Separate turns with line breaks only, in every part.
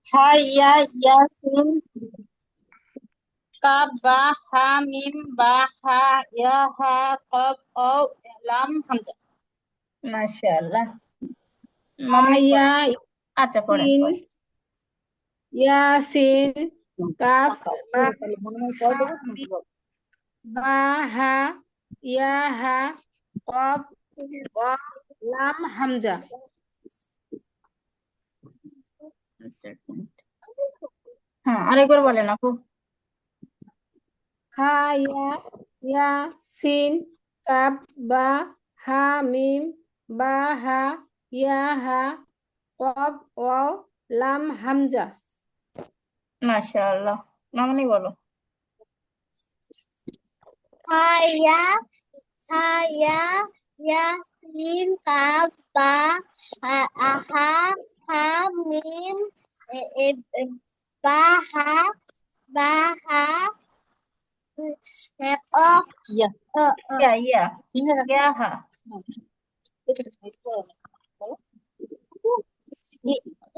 হা ইয়া ইয়াসিন কাব বা হা মিম বা হা ইয়া হা কব ও লাম হামজা।
মাশাআল্লাহ। মামনি
আয়া
পড়েন। আচ্ছা পড়েন
সিন
পড়েন।
ইয়াসিন কাফ বা
তাহলে মনে হয় পরে
হা
দেবো তুমি বলো।
বা হা ইয়া হা কফ ওয়াও লাম হামজা।
আচ্ছা, এক মিনিট। হ্যাঁ আরেকবার বলেন আপু।
হা ইয়া সিন কাফ বা হা মিম বা হা ইয়া হা কফ ওয়াও লাম হামজা।
মাশাআল্লাহ। মামনি বলো।
Haya, haya, yasin, kaf, ba, ha, ha, mim, ba, ha, of,
yeah
yeah yeah
finger আছে।
ইয়া হা।
এটা এটা বলো।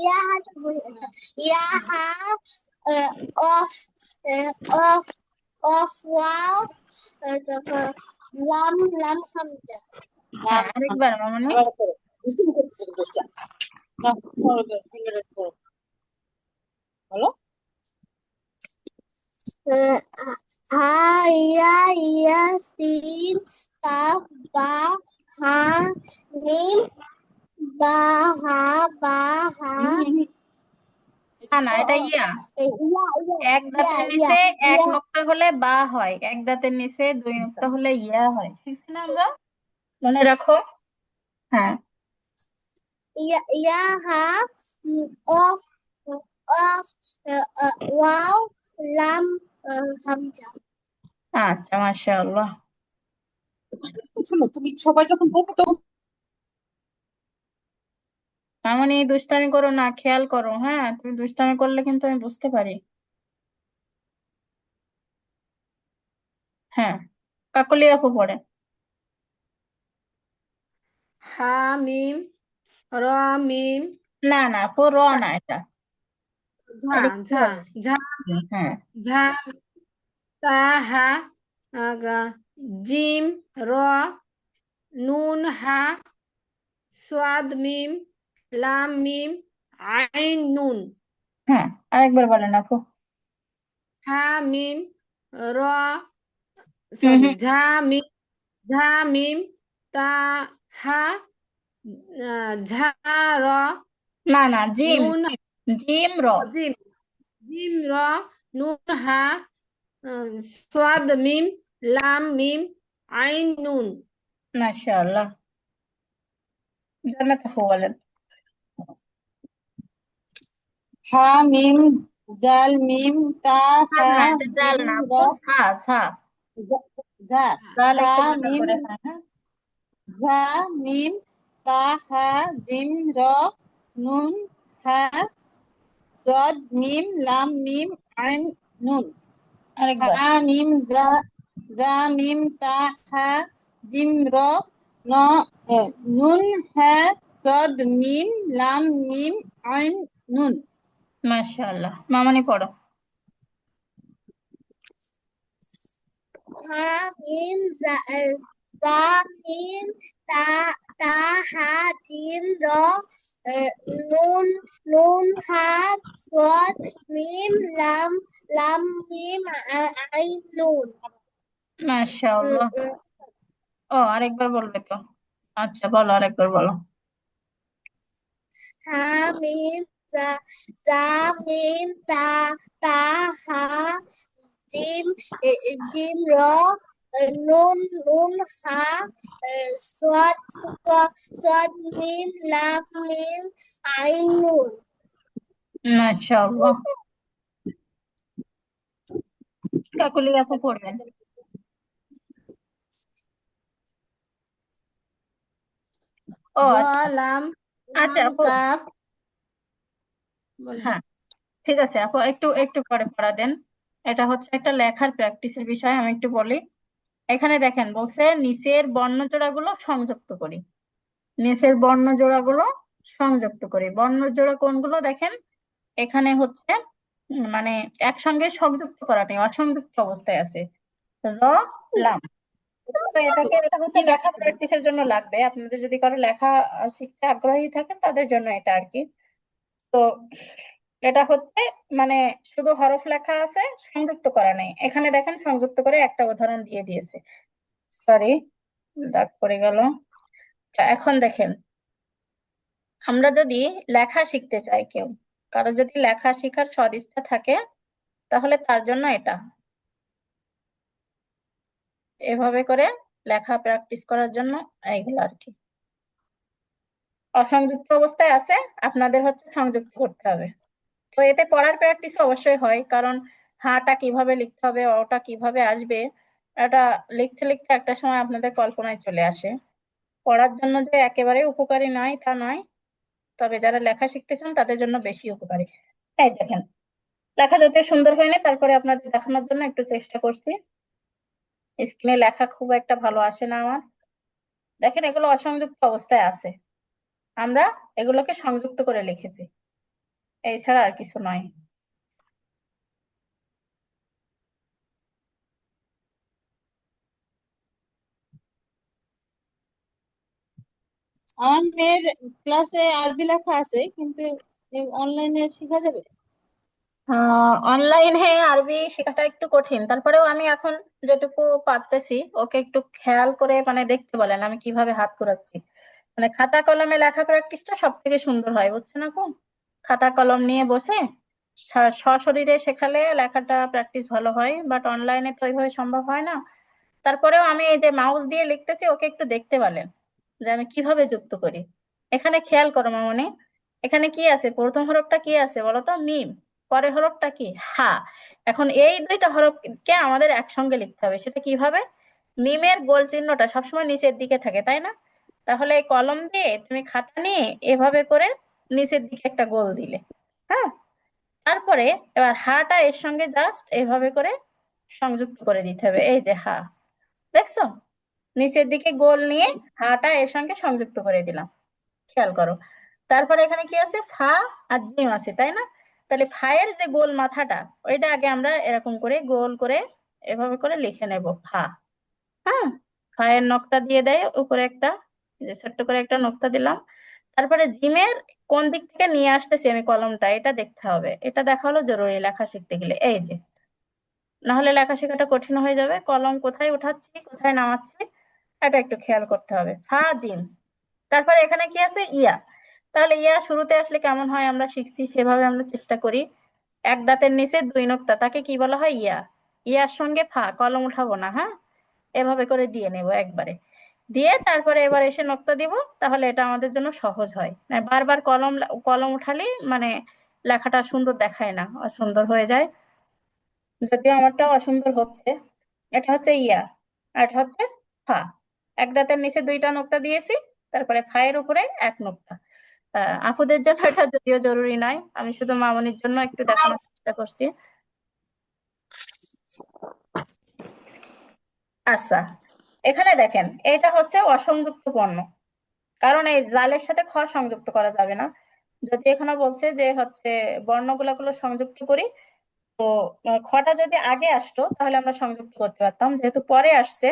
ya, ya, ha, of, of, of, wow, lam, hamza.
হ্যাঁ
লাম
আরেকবার
হামজা।
মামনি।
আবার করো। দুষ্টুমি করতেছে দোষটা। না করো ফিঙ্গার করো। বলো।
Ha ya yasin kaf ba ha mim ba ha
না না
oh,
এটা
oh,
ইয়া। এক
ya
দাঁতের
ya
নিচে এক
ya
নোক্তা হলে বা হয়, এক দাঁতের নিচে দুই নোক্তা হলে ইয়া হয়, শিখছি না আমরা? মনে রাখো। হ্যাঁ
ya ya ha of wow lam hamza.
আচ্ছা মাশাআল্লাহ।
শোনো তুমি সবাই যখন বলবে তখন
মামনি দুষ্টামি করো না, খেয়াল করো। হ্যাঁ তুমি দুষ্টামি করলে কিন্তু আমি বুঝতে পারি। হ্যাঁ কাকলি আপু পড়ে।
হা মিম র মিম
না না আপু র না এটা।
ঝা
এটা কি
ঝা
হবে?
ঝা
হ্যাঁ
ঝা তা হা জিম র নুন হা সোয়াদ মিম লাম মিম আইন নুন।
হ্যাঁ আরেকবার বলেন আপু।
হা মিম র
হুম
সরি
হুম।
ঝা মিম তা হা ঝা র
না না জিম
নুন
জিম র।
জিম জিম র নুন হা সোয়াদ মিম লাম মিম আইন নুন।
মাশাআল্লাহ। জান্নাত আপু বলেন।
হা মিম জাল মিম তা
না
হা
না এটা জাল
জিম
না
র
আপু, সা সা।
যা
জাল
হা
একটু ভালো
মিম
করে হয়। হ্যাঁ
ঝা মিম তা হা জিম র নুন হা صاد ميم لام ميم عين نون
আরেকবার।
হা মিম জা মিম তা হা জিম র ন নুন হা صاد মিম লাম মিম আইন নুন।
মাশাআল্লাহ। মামনি পড়ো।
Ha mim za mim ta ha jim ro nun ha swat mim lam mim ain nun.
মাশাআল্লাহ। ও আরেকবার বলবে তো? আচ্ছা বলো আরেকবার বলো।
Ha mim za mim ta ha jim jim ro nun ha swat swat mim lam mim ain nun.
মাশাআল্লাহ। কাকুলি আপু পড়বেন। ও
জ
আচ্ছা।
লাম
আচ্ছা
লাম
আপু।
কাপ বলেন।
হ্যাঁ ঠিক আছে আপু, একটু একটু পরে পড়া দেন। এটা হচ্ছে একটা লেখার প্র্যাকটিসের বিষয়, আমি একটু বলি। এখানে দেখেন বলছে নিচের বর্ণজোড়াগুলো সংযুক্ত করি। নিচের বর্ণজোড়াগুলো সংযুক্ত করি। বর্ণজোড়া কোনগুলো দেখেন? এখানে হচ্ছে মানে একসঙ্গে সংযুক্ত করা নেই, অসংযুক্ত অবস্থায় আছে। র লাম। তো এটা হচ্ছে লেখা প্র্যাকটিসের জন্য লাগবে, আপনাদের যদি কারো লেখা শিখতে আগ্রহী থাকেন তাদের জন্য এটা আর কি। তো এটা হচ্ছে মানে শুধু হরফ লেখা আছে, সংযুক্ত করা নেই। এখানে দেখেন সংযুক্ত করে একটা উদাহরণ দিয়ে দিয়েছে, সরি দাগ পড়ে গেল। তো এখন দেখেন, আমরা যদি লেখা শিখতে চাই, কারো যদি লেখা শেখার সদিচ্ছা থাকে, তাহলে তার জন্য এটা এভাবে করে লেখা প্র্যাকটিস করার জন্য এইগুলো আর কি। অসংযুক্ত অবস্থায় আছে, আপনাদের হচ্ছে সংযুক্ত করতে হবে। তো এতে পড়ার প্র্যাকটিস অবশ্যই হয়, কারণ হাটা কিভাবে লিখতে হবে, অটা কিভাবে আসবে, এটা লিখতে লিখতে একটা সময় আপনাদের কল্পনায় চলে আসে। পড়ার জন্য যে একেবারে উপকারী নয় তা নয়, তবে যারা লেখা শিখতেছেন তাদের জন্য বেশি উপকারী। এই দেখেন, লেখা যতই সুন্দর হয়নি, তারপরে আপনাদের দেখানোর জন্য একটু চেষ্টা করছি। স্ক্রিনে লেখা খুব একটা ভালো আসে না আমার। দেখেন, এগুলো অসংযুক্ত অবস্থায় আছে, আমরা এগুলোকে সংযুক্ত করে লিখেছি, এছাড়া আর কিছু নয়।
আমার মেয়ের ক্লাসে আরবি লেখা আছে, কিন্তু অনলাইনে শেখা যাবে?
অনলাইনে আরবি শেখাটা একটু কঠিন, তারপরেও আমি এখন যেটুকু পারতেছি ওকে একটু খেয়াল করে মানে দেখতে বলেন আমি কিভাবে হাত ঘোরাচ্ছি। মানে খাতা কলমে লেখা প্র্যাকটিসটা সব থেকে সুন্দর হয়, বুঝছেন আপু? খাতা কলম নিয়ে বসে সশরীরে শেখালে লেখাটা প্র্যাকটিস ভালো হয়, বাট অনলাইনে তো ওইভাবে সম্ভব হয় না। তারপরেও আমি এই যে মাউস দিয়ে লিখতেছি, ওকে একটু দেখতে বলেন যে আমি কিভাবে যুক্ত করি। এখানে খেয়াল করো মামনি, এখানে কি আছে? প্রথম হরফটা কি আছে বলো তো? মিম। পরের হরফটা কি? হা। এখন এই দুইটা হরফকে আমাদের একসঙ্গে লিখতে হবে, সেটা কিভাবে? মিমের গোল চিহ্নটা সবসময় নিচের দিকে থাকে, তাই না? তাহলে এই কলম দিয়ে তুমি খাতা নিয়ে এভাবে করে নিচের দিকে একটা গোল দিলে, হ্যাঁ। তারপরে এবার হাটা এর সঙ্গে জাস্ট এভাবে করে সংযুক্ত করে দিতে হবে, এই যে হা, দেখছো? নিচের দিকে গোল নিয়ে হাটা এর সঙ্গে সংযুক্ত করে দিলাম, খেয়াল করো। তারপরে এখানে কি আছে? ফা আর জিম আছে, তাই না? তাহলে ফায়ের যে গোল মাথাটা, ওইটা আগে আমরা এরকম করে গোল করে এভাবে করে লিখে নেব, ফা। হ্যাঁ, ফায়ের নকতা দিয়ে দেয় উপরে একটা, এই যে ছোট্ট করে একটা নকতা দিলাম। তারপরে জিমের কোন দিক থেকে নিয়ে আসতেছি আমি কলমটা, এটা দেখতে হবে, এটা দেখা হলো জরুরি লেখা শিখতে গেলে। এই যে, না হলে লেখা শেখাটা কঠিন হয়ে যাবে। কলম কোথায় উঠাচ্ছি কোথায় নামাচ্ছি এটা একটু খেয়াল করতে হবে। ফা জিম। তারপরে এখানে কি আছে? ইয়া। তাহলে ইয়া শুরুতে আসলে কেমন হয় আমরা শিখছি, সেভাবে আমরা চেষ্টা করি। এক দাঁতের নিচে দুই নোক্তা, তাকে কি বলা হয়? ইয়া। ইয়ার সঙ্গে ফা, কলম উঠাবো না, হ্যাঁ, এভাবে করে দিয়ে নেব একবারে। দিয়ে তারপরে এবার এসে নোক্তা দিব, তাহলে এটা আমাদের জন্য সহজ হয়। মানে বারবার কলম কলম উঠালে মানে লেখাটা সুন্দর দেখায় না, অসুন্দর হয়ে যায়। যদিও আমারটা অসুন্দর হচ্ছে। এটা হচ্ছে ইয়া, আর এটা হচ্ছে ফা। এক দাঁতের নিচে দুইটা নোক্তা দিয়েছি, তারপরে ফায়ের উপরে এক নোক্তা। আপুদের জন্য এটা যদিও জরুরি নয়, আমি শুধু মামনির জন্য একটু দেখানোর চেষ্টা করছি। আচ্ছা, এখানে দেখেন এটা হচ্ছে অসংযুক্ত বর্ণ, কারণ এই জালের সাথে খ সংযুক্ত করা যাবে না। যদি এখানে বলছে যে হচ্ছে বর্ণগুলো সংযুক্ত করি, তো খটা যদি আগে আসতো তাহলে আমরা সংযুক্ত করতে পারতাম, যেহেতু পরে আসছে।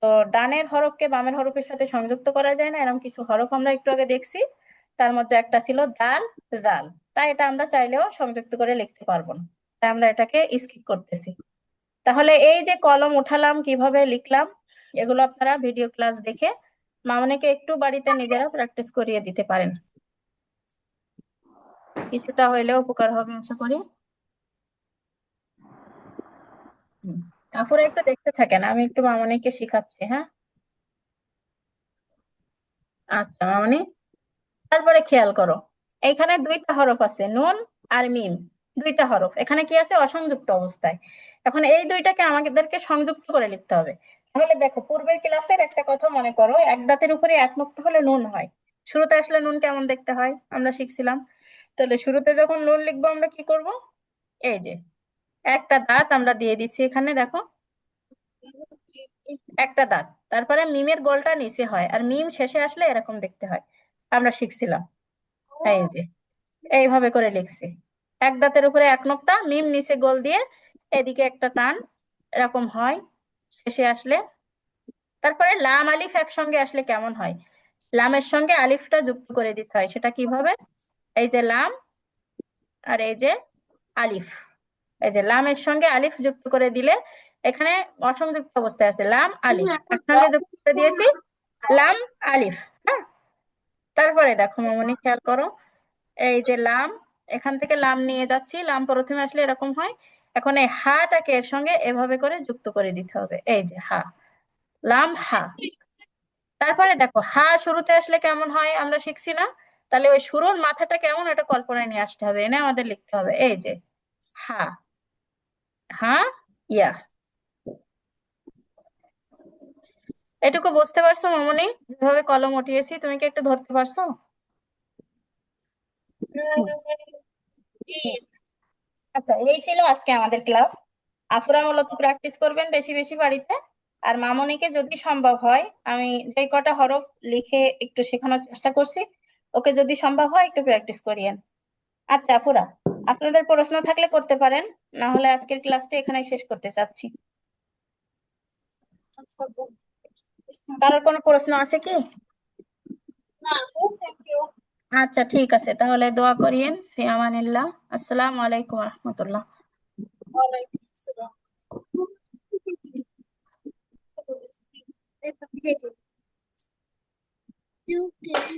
তো ডানের হরফকে বামের হরফের সাথে সংযুক্ত করা যায় না, এরকম কিছু হরফ আমরা একটু আগে দেখছি। তার মধ্যে একটা ছিল দাল, জাল। তাই এটা আমরা চাইলেও সংযুক্ত করে লিখতে পারবো না, তাই আমরা এটাকে স্কিপ করতেছি। তাহলে এই যে কলম উঠালাম কিভাবে লিখলাম, এগুলো আপনারা ভিডিও ক্লাস দেখে মামনিকে একটু বাড়িতে নিজেরা প্র্যাকটিস করিয়ে দিতে পারেন, কিছুটা হইলেও উপকার হবে আশা করি। আপুরা একটু দেখতে থাকেন, আমি একটু মামনিকে শিখাচ্ছি, হ্যাঁ। আচ্ছা মামনি, তারপরে খেয়াল করো, এখানে দুইটা হরফ আছে, নুন আর মিম। দুইটা হরফ এখানে কি আছে? অসংযুক্ত অবস্থায়। এখন এই দুইটাকে আমাদেরকে সংযুক্ত করে লিখতে হবে। তাহলে দেখো, পূর্বের ক্লাসের একটা কথা মনে করো, এক দাঁতের উপরে এক মুক্ত হলে নুন হয়। শুরুতে আসলে নুন কেমন দেখতে হয় আমরা শিখছিলাম। তাহলে শুরুতে যখন নুন লিখবো আমরা কি করব? এই যে একটা দাঁত আমরা দিয়ে দিচ্ছি এখানে, দেখো একটা দাঁত। তারপরে মিমের গোলটা নিচে হয়, আর মিম শেষে আসলে এরকম দেখতে হয়, আমরা শিখছিলাম। এই যে এইভাবে করে লিখছি। এক দাঁতের উপরে এক নোক্তা, মিম নিচে গোল দিয়ে এদিকে একটা টান, এরকম হয় শেষে আসলে। তারপরে লাম আলিফ একসঙ্গে আসলে কেমন হয়? লামের সঙ্গে আলিফটা যুক্ত করে দিতে হয়। সেটা কিভাবে? এই যে লাম আর এই যে আলিফ, এই যে লামের সঙ্গে আলিফ যুক্ত করে দিলে এখানে অসংযুক্ত অবস্থায় আছে লাম আলিফ, একসঙ্গে যুক্ত করে দিয়েছি লাম আলিফ। হ্যাঁ, তারপরে দেখো মামনি খেয়াল করো, এই যে লাম, এখান থেকে লাম নিয়ে যাচ্ছি, লাম প্রথমে আসলে এরকম হয়। এখন এই হাটাকে এর সঙ্গে এভাবে করে যুক্ত করে দিতে হবে, এই যে হা, লাম হা। তারপরে দেখো হা শুরুতে আসলে কেমন হয় আমরা শিখছি না? তাহলে ওই শুরুর মাথাটা কেমন এটা কল্পনায় নিয়ে আসতে হবে, এনে আমাদের লিখতে হবে এই যে হা, হা ইয়া। এটুকু বুঝতে পারছো মামনি? যেভাবে কলম উঠিয়েছি তুমি কি একটু ধরতে পারছো? আচ্ছা, এই ছিল আজকে আমাদের ক্লাস। আপুরা মূলত প্র্যাকটিস করবেন বেশি বেশি বাড়িতে। আর মামনিকে যদি সম্ভব হয়, আমি যে কটা হরফ লিখে একটু শেখানোর চেষ্টা করছি, ওকে যদি সম্ভব হয় একটু প্র্যাকটিস করিয়েন। আচ্ছা আপুরা, আপনাদের প্রশ্ন থাকলে করতে পারেন, না হলে আজকের ক্লাসটা এখানেই শেষ করতে চাচ্ছি। কারোর কোনো প্রশ্ন আছে কি? আচ্ছা ঠিক আছে, তাহলে দোয়া করিয়েন। ফি আমানিল্লাহ। আসসালামু আলাইকুম ওয়া রাহমাতুল্লাহ।
You can